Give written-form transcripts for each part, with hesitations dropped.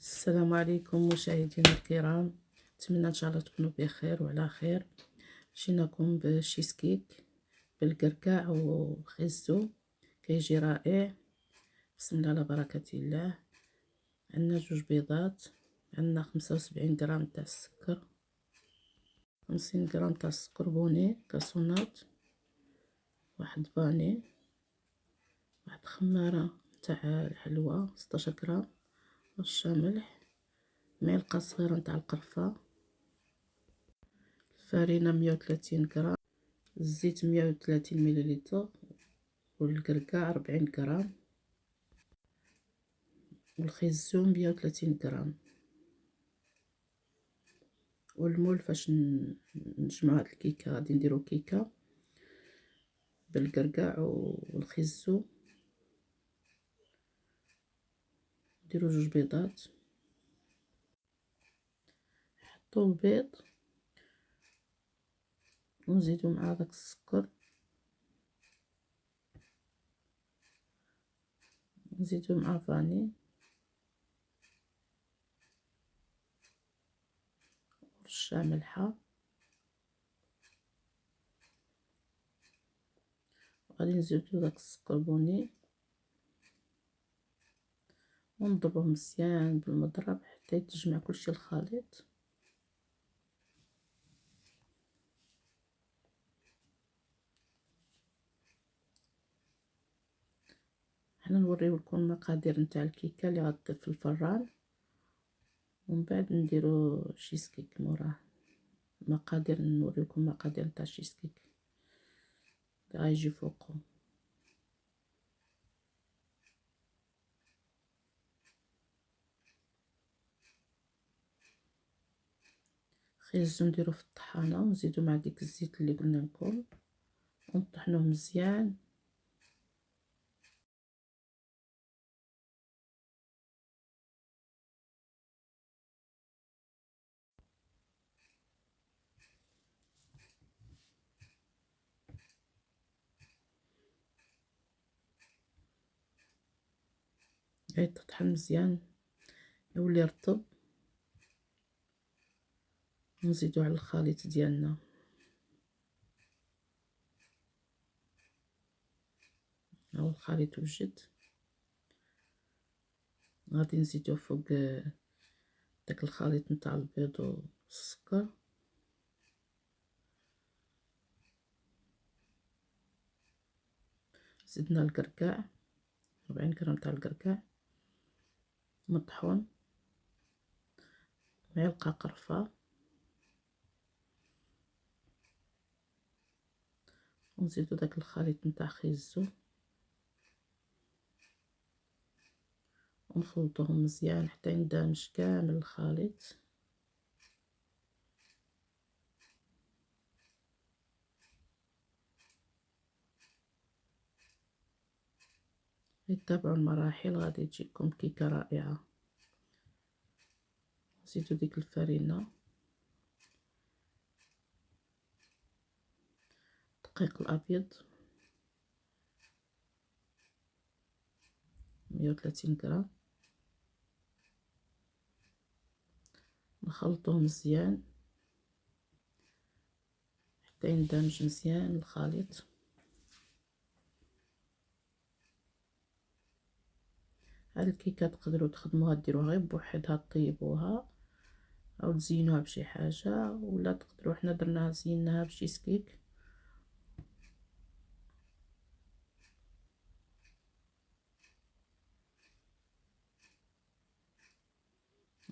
السلام عليكم مشاهدينا الكرام، نتمنى ان شاء الله تكونوا بخير وعلى خير. جيناكم بشيز كيك بالكركاع وخيزو، كيجي رائع. بسم الله على بركة الله. عندنا 2 بيضات، عندنا 75 غرام تاع السكر، 50 غرام تاع السكر بني كاسونات، واحد باني، واحد خمارة تاع الحلوى 16 غرام، رشة ملح، معلقة صغيرة نتاع القرفة، الفرينة 130 غرام، الزيت 130 مليلتر، والكركاع 40 غرام، والخيزو 130 غرام. والمول فاش نجمع هاد الكيكه غادي نديرو كيكه بالكركاع والخيزو. نديرو 2 بيضات، نحطو البيض ونزيدو مع داك السكر، نزيدو مع فاني، رشه ملحه، غادي نزيدو داك السكر بني ونضربوه مزيان بالمضرب حتى يتجمع كلشي الخليط. حنا نوريو لكم المقادير نتاع الكيكه اللي غطيب في الفران، ومن بعد نديرو شيز كيك موراه. المقادير نوريكم المقادير نتاع الشيز كيك اللي غيجي فوقو. خيزو نديرو في الطحانه ونزيدو مع ديك الزيت اللي قلنا لكم ونطحنوه مزيان. يطحن مزيان يولي رطب، ونزيدو على الخليط ديالنا. هاو الخليط وجد، غادي نزيدو فوق داك الخليط نتاع البيض والسكر. زدنا الكركاع 40 غرام تاع الكركاع مطحون، معلقه قرفه، ونزيدو داك الخليط نتاع خيزو ونخلطوهم مزيان حتى يندمج كامل الخليط. تتبعوا المراحل غادي تجيكم كيكه رائعه. نزيدو ديك الفرينه، الدقيق الابيض 130 غرام، نخلطوه مزيان حتى يندمج مزيان الخليط. هاد الكيكه تقدروا تخدموها ديروها غير بوحدها طيبوها او تزينوها بشي حاجه، ولا تقدروا حنا درناها زيناها بشيز كيك.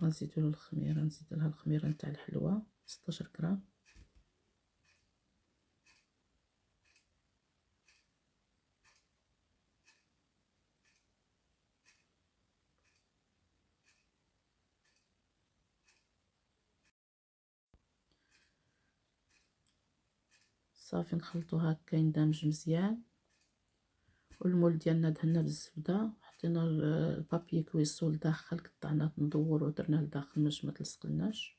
غنزيدو الخميره، نزيد لها الخميره نتاع الحلوى 16 غرام. صافي نخلطو هكا يندمج مزيان. والمول ديالنا دهنا بالزبده، حطينا البابي كويسو لداخل، قطعناه مدور ودرناه لداخل باش ما تلصقلناش،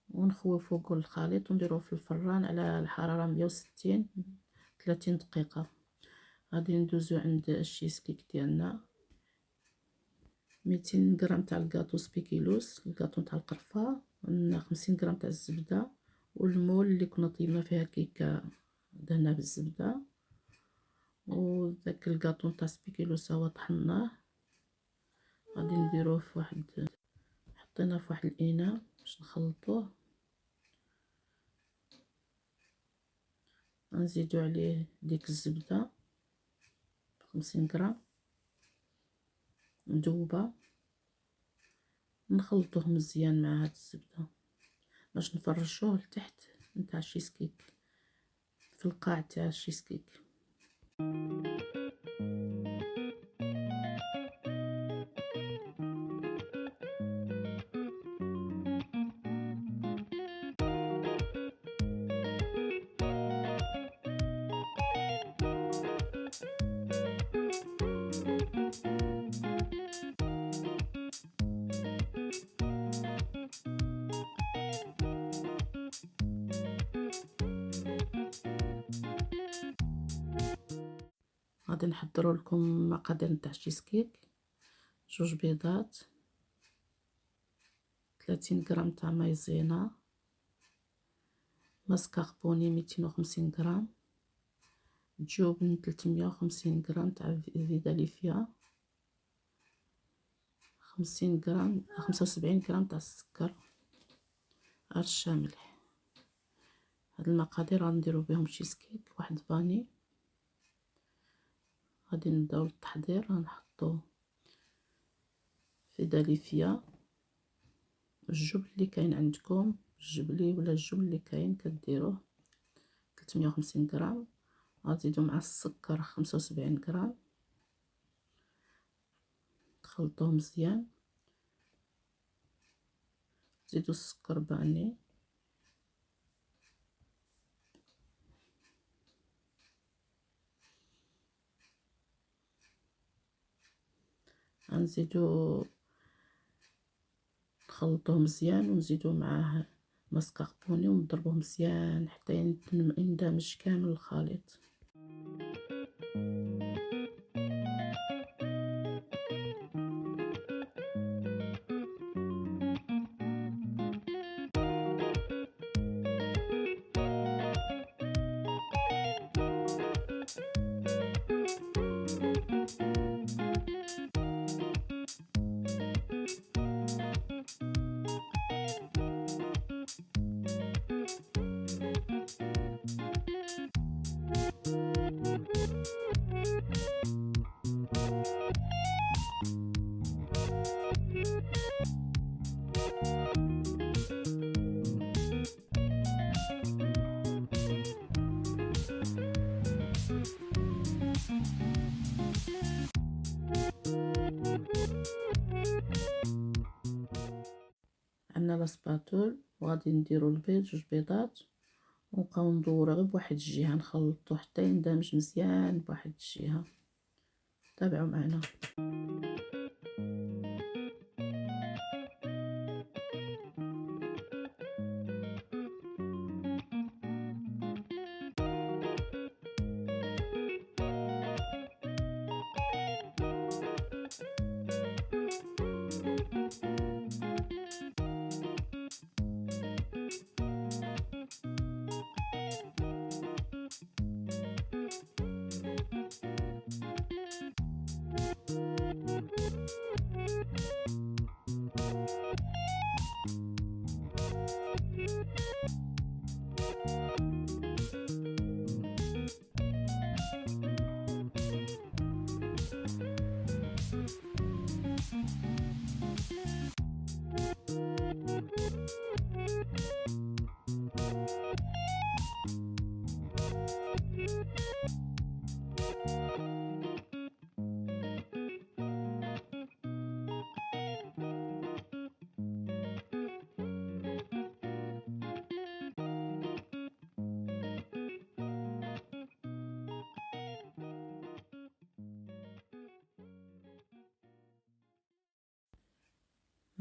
ونخوفو كل الخليط ونديروه في الفران على الحراره 160 30 دقيقه. غادي ندوزو عند الشيز كيك ديالنا. 200 غرام تاع الكاطو سبيكيلوس، الكاطو تاع القرفة، 50 غرام تاع الزبدة، والمول اللي كنا طيبنا فيها الكيكة دهنا بالزبدة. وداك الكاطو تاع سبيكيلوس هو طحناه، غادي نديروه في واحد، حطيناه في واحد الاناء باش نخلطوه. غنزيدو عليه ديك الزبدة 50 غرام مذوبة، نخلطوه مزيان مع هاد الزبدة باش نفرشوه لتحت نتاع الشيسكيك، في القاع تاع الشيسكيك. غادي نحضروا لكم مقادير نتاع الشيسكيك: 2 بيضات، 30 غرام تاع مايزينا، ماسكاربوني 250 غرام، جبن 350 غرام تاع فيداليفيا، 50 غرام 75 غرام تاع السكر، رشة ملح. هاد المقادير غنديرو بهم شيسكيك. واحد فاني. غادي نبداو التحضير. غنحطو فيداليفيا، الجبن اللي كاين عندكم، الجبلي ولا الجبن اللي كاين كديروه 350 غرام. غتزيدو مع السكر 75 غرام، تخلطوه مزيان. زيدو السكر باني، غنزيدو نخلطوه مزيان ونزيدو معاه ماسكاربوني ونضربوه مزيان حتى يندمج كامل الخليط. عندنا لاسباتول، وغادي نديرو البيض، 2 بيضات، ونبقاو ندورو غير بواحد الجهه، نخلطو حتى يندمج مزيان بواحد الجهه. تابعوا معنا.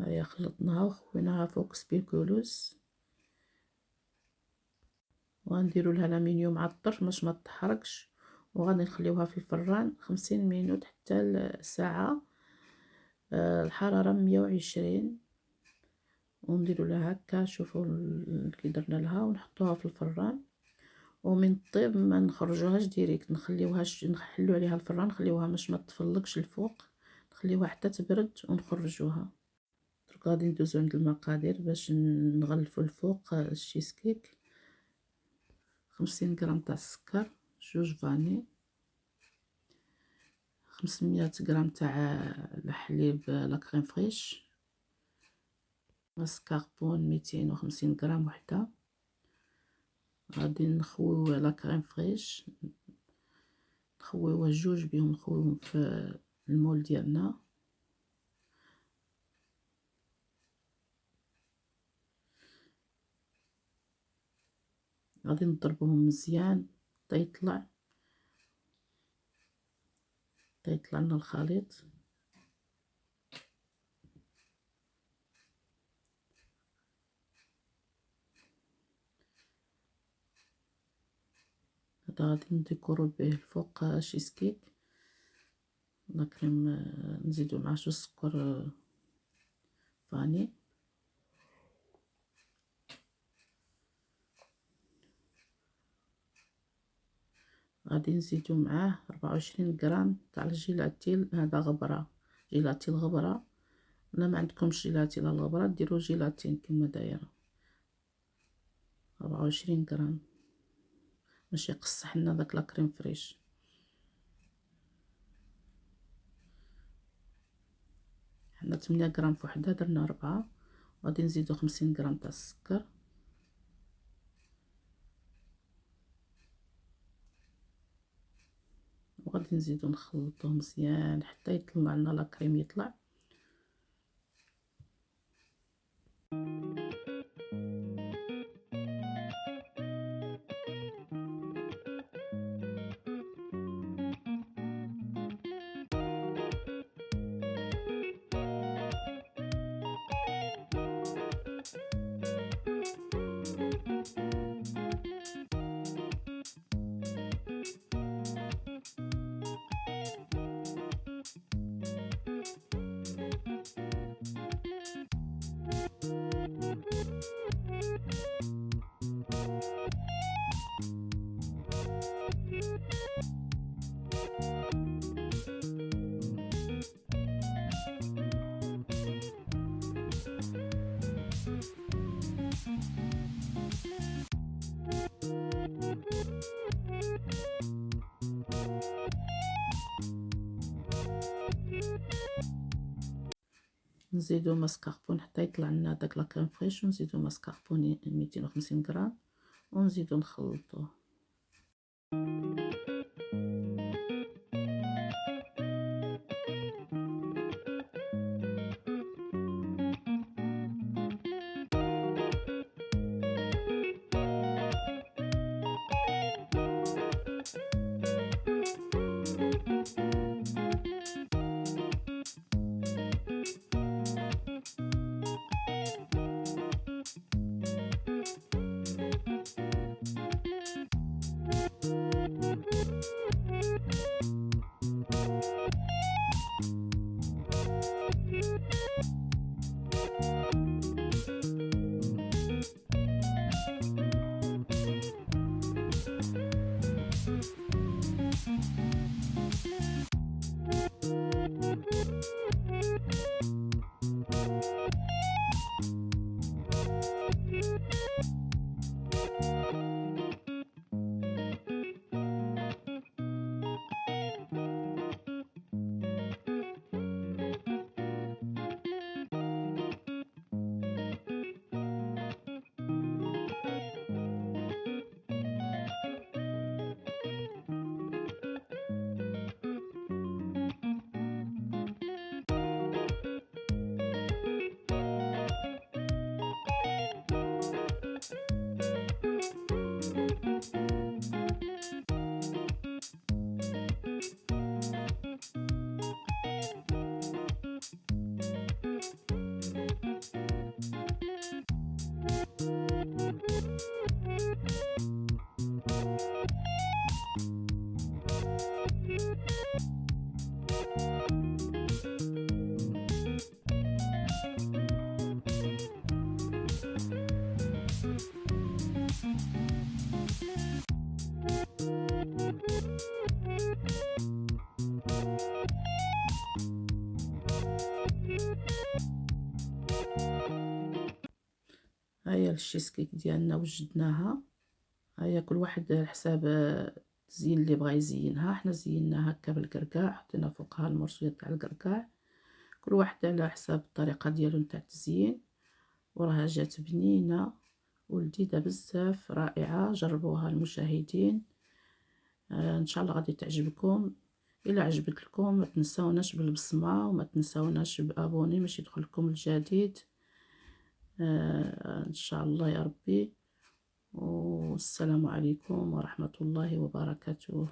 هيا خلطناها وخويناها فوق سبيكولوس، وغنديروا لها الالومنيوم على الطرف باش ما تحرقش، وغادي نخليوها في الفران 50 مينوت حتى ساعه الحرارة 120، ونديرو لها هكا. شوفوا كي درنا لها، ونحطوها في الفران. ومن طيب ما نخرجوهاش ديريكت، نخليوهاش، نحلو عليها الفران، نخليوها باش ما تفلقش الفوق، نخليوها حتى تبرد ونخرجوها. درك غادي ندوزو عند المقادير باش نغلفو الفوق الشيز كيك. 50 غرام تاع السكر، 2 فاني، 500 غرام تاع الحليب لا كريم فريش، مسكربون 250 غرام وحده. غادي نخويو لا كريم فريش، نخويوه جوج بيهم، نخويوهم في المول ديالنا. غادي نضربوهم مزيان حتى يطلع لنا الخليط. هذا غادي نديكورو به الفوق شيز كيك لا كريم. نزيدو معاه شويه سكر فاني. غادي نزيدو معاه 24 غرام تاع الجيلاتين، هذا غبره، جيلاتين غبره. لا ما عندكمش جيلاتين الغبره، ديروا جيلاتين كما دايره. 24 غرام باش يقصح لنا داك لا كريم فريش. حنا 8 غرام في وحده، درنا 4. غادي نزيدو 50 غرام تاع السكر، وغادي نزيدو نخلطوه مزيان حتى يطلع لنا لا كريم يطلع. نزيدو مسكربون حتى يطلع لنا داك لا كريم فريش، ونزيدو مسكربون 250 غرام، ونزيدو نخلطوه. هنايا الشيسكيك ديالنا وجدناها. هيا كل واحد على حساب التزيين اللي بغا يزينها. حنا زيناها هكا بالكركاع، حطينا فوقها المرصويات تاع الكركاع، كل واحد على حساب الطريقه ديالو نتاع التزيين. وراها جات بنينه ولذيذه بزاف، رائعه. جربوها المشاهدين، ان شاء الله غادي تعجبكم. الا عجبت لكم ما تنساوناش بالبصمه وما تنساوناش بابوني باش يدخلكم الجديد ان شاء الله يا ربي. والسلام عليكم ورحمه الله وبركاته.